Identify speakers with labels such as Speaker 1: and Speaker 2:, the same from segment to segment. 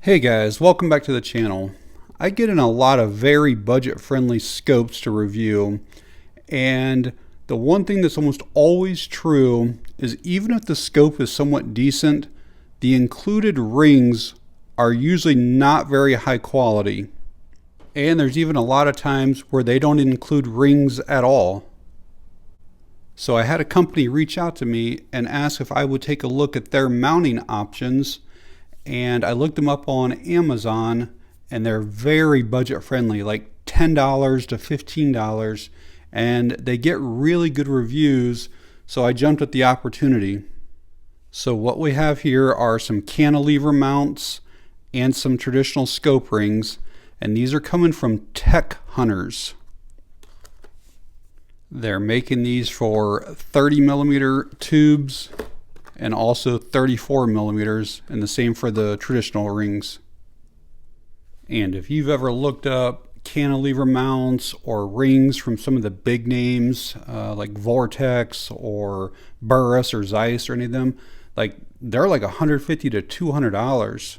Speaker 1: Hey guys, welcome back to the channel. I get in a lot of very budget-friendly scopes to review, and the one thing that's almost always true is even if the scope is somewhat decent, the included rings are usually not very high quality. And there's even a lot of times where they don't include rings at all. So I had a company reach out to me and ask if I would take a look at their mounting options, and I looked them up on Amazon, and they're very budget friendly, like $10 to $15, and they get really good reviews, so I jumped at the opportunity. So what we have here are some cantilever mounts and some traditional scope rings, and these are coming from TechHunters. They're making these for 30 millimeter tubes and also 34 millimeters, and the same for the traditional rings. And if you've ever looked up cantilever mounts or rings from some of the big names like Vortex or Burris or Zeiss or any of them, they're like $150 to $200.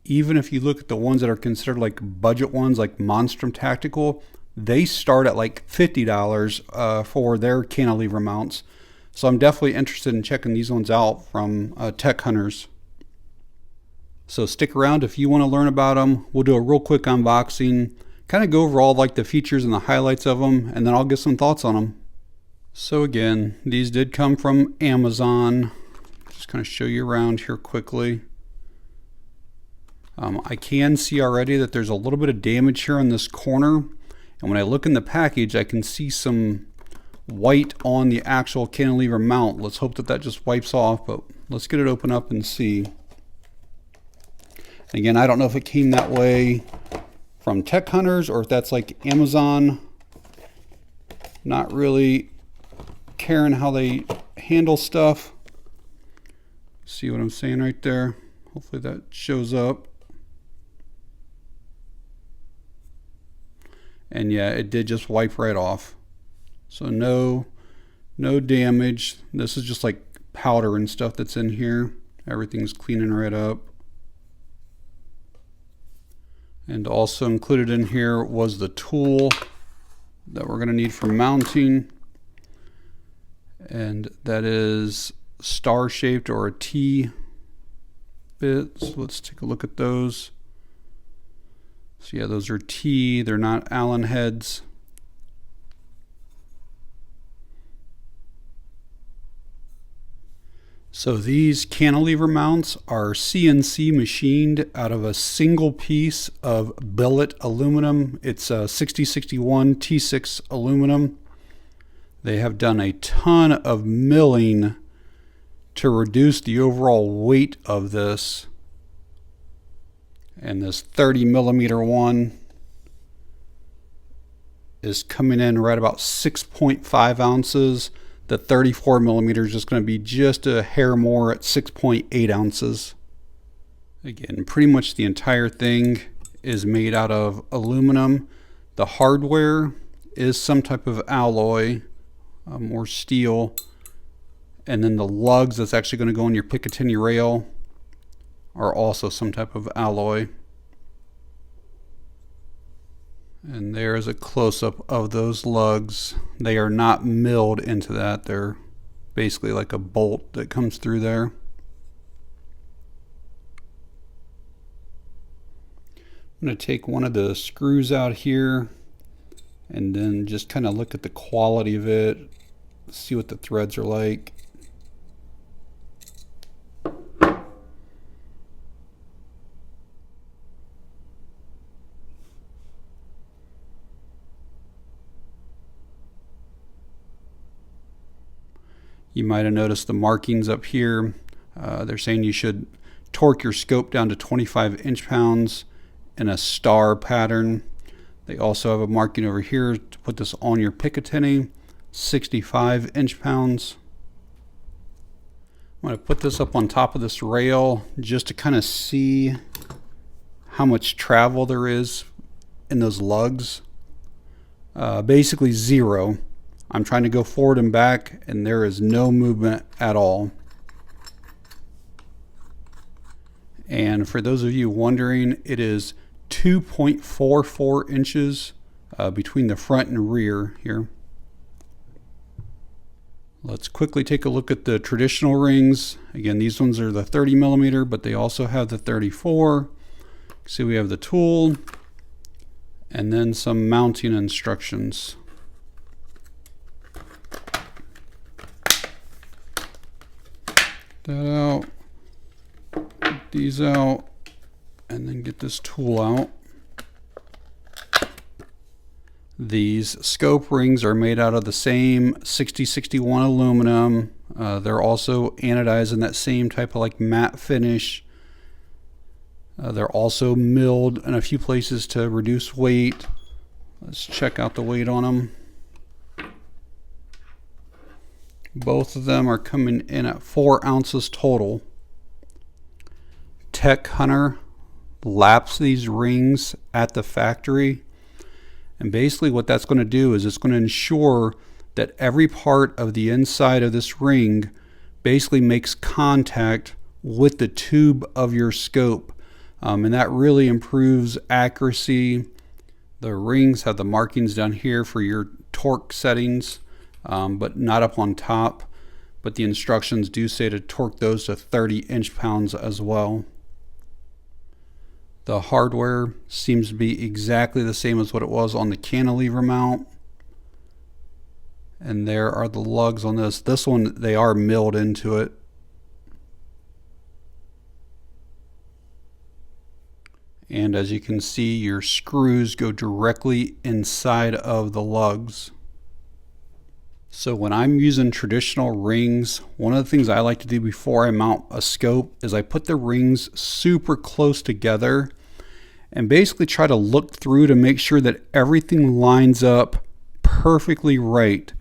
Speaker 1: Even if you look at the ones that are considered like budget ones like Monstrum Tactical, they start at like $50 for their cantilever mounts. So I'm definitely interested in checking these ones out from TechHunters. So stick around if you want to learn about them. We'll do a real quick unboxing, kind of go over all like the features and the highlights of them, and then I'll get some thoughts on them. So again, these did come from Amazon. Just kind of show you around here quickly. I can see already that there's a little bit of damage here on this corner. And when I look in the package, I can see some white on the actual cantilever mount. Let's hope that that just wipes off, but let's get it open up and see. And again, I don't know if it came that way from TechHunters or if that's like Amazon. Not really caring how they handle stuff. See what I'm saying right there? Hopefully that shows up. And yeah, it did just wipe right off. So no damage. This is just like powder and stuff that's in here. Everything's cleaning right up. And also included in here was the tool that we're going to need for mounting. And that is star shaped or a T bit. So let's take a look at those. So yeah, those are T, they're not Allen heads. So these cantilever mounts are CNC machined out of a single piece of billet aluminum. It's a 6061 T6 aluminum. They have done a ton of milling to reduce the overall weight of this. And this 30 millimeter one is coming in right about 6.5 ounces. The 34 millimeter is just going to be just a hair more at 6.8 ounces. Again, pretty much the entire thing is made out of aluminum. The hardware is some type of alloy or steel. And then the lugs that's actually going to go on your Picatinny rail are also some type of alloy. And there is a close-up of those lugs. They are not milled into that. They're basically like a bolt that comes through there. I'm going to take one of the screws out here and then just kind of look at the quality of it, see what the threads are like. You might have noticed the markings up here. They're saying you should torque your scope down to 25 inch-pounds in a star pattern. They also have a marking over here to put this on your Picatinny, 65 inch-pounds. I'm going to put this up on top of this rail just to kind of see how much travel there is in those lugs. Basically zero. I'm trying to go forward and back, and there is no movement at all. And for those of you wondering, it is 2.44 inches between the front and rear here. Let's quickly take a look at the traditional rings. Again, these ones are the 30 millimeter, but they also have the 34. See, we have the tool and then some mounting instructions. That out, get these out, and then get this tool out. These scope rings are made out of the same 6061 aluminum. They're also anodized in that same type of like matte finish. They're also milled in a few places to reduce weight. Let's check out the weight on them. Both of them are coming in at 4 ounces total. TechHunter laps these rings at the factory. And basically what that's going to do is it's going to ensure that every part of the inside of this ring basically makes contact with the tube of your scope. And that really improves accuracy. The rings have the markings down here for your torque settings, but not up on top. But the instructions do say to torque those to 30 inch-pounds as well. The hardware seems to be exactly the same as what it was on the cantilever mount. And there are the lugs on this. This one, they are milled into it. And as you can see, your screws go directly inside of the lugs. So when I'm using traditional rings, one of the things I like to do before I mount a scope is I put the rings super close together and basically try to look through to make sure that everything lines up perfectly right.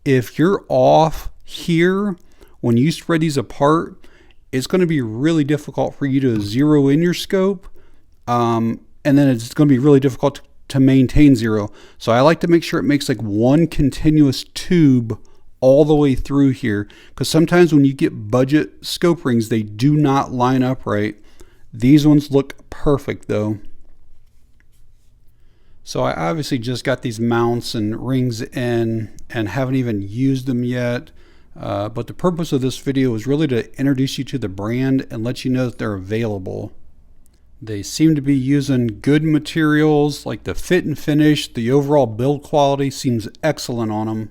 Speaker 1: If you're off here, when you spread these apart, it's going to be really difficult for you to zero in your scope, and then it's going to be really difficult to maintain zero. So I like to make sure it makes like one continuous tube all the way through here, because sometimes when you get budget scope rings, they do not line up right. These ones look perfect though. So I obviously just got these mounts and rings in and haven't even used them yet. But the purpose of this video is really to introduce you to the brand and let you know that they're available. They seem to be using good materials, like the fit and finish. The overall build quality seems excellent on them.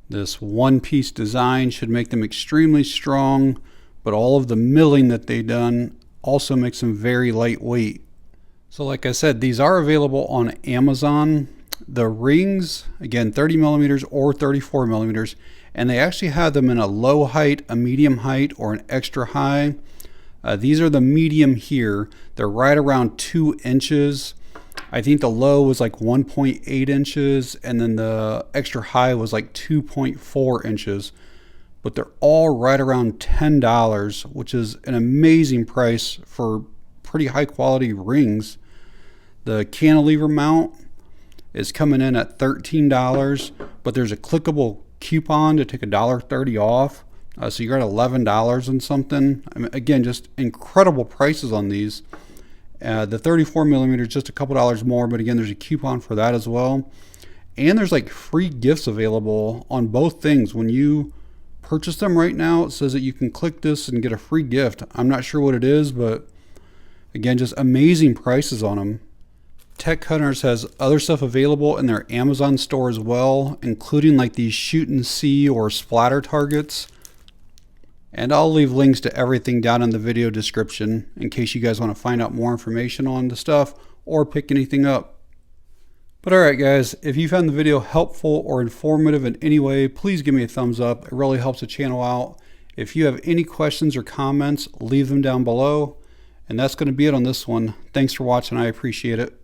Speaker 1: This one-piece design should make them extremely strong, but all of the milling that they've done also makes them very lightweight. So like I said, these are available on Amazon. The rings, again, 30 millimeters or 34 millimeters, and they actually have them in a low height, a medium height, or an extra high. These are the medium here. They're right around 2 inches. I think the low was like 1.8 inches, and then the extra high was like 2.4 inches. But they're all right around $10, which is an amazing price for pretty high quality rings. The cantilever mount is coming in at $13, but there's a clickable coupon to take $1.30 off. So you're at $11 and something. I mean, again, just incredible prices on these. The 34 millimeters, just a couple dollars more, but again, there's a coupon for that as well. And there's like free gifts available on both things. When you purchase them right now, it says that you can click this and get a free gift. I'm not sure what it is, but again, just amazing prices on them. TechHunters has other stuff available in their Amazon store as well, including like these shoot and see or splatter targets. And I'll leave links to everything down in the video description in case you guys want to find out more information on the stuff or pick anything up. But alright guys, if you found the video helpful or informative in any way, please give me a thumbs up. It really helps the channel out. If you have any questions or comments, leave them down below. And that's going to be it on this one. Thanks for watching. I appreciate it.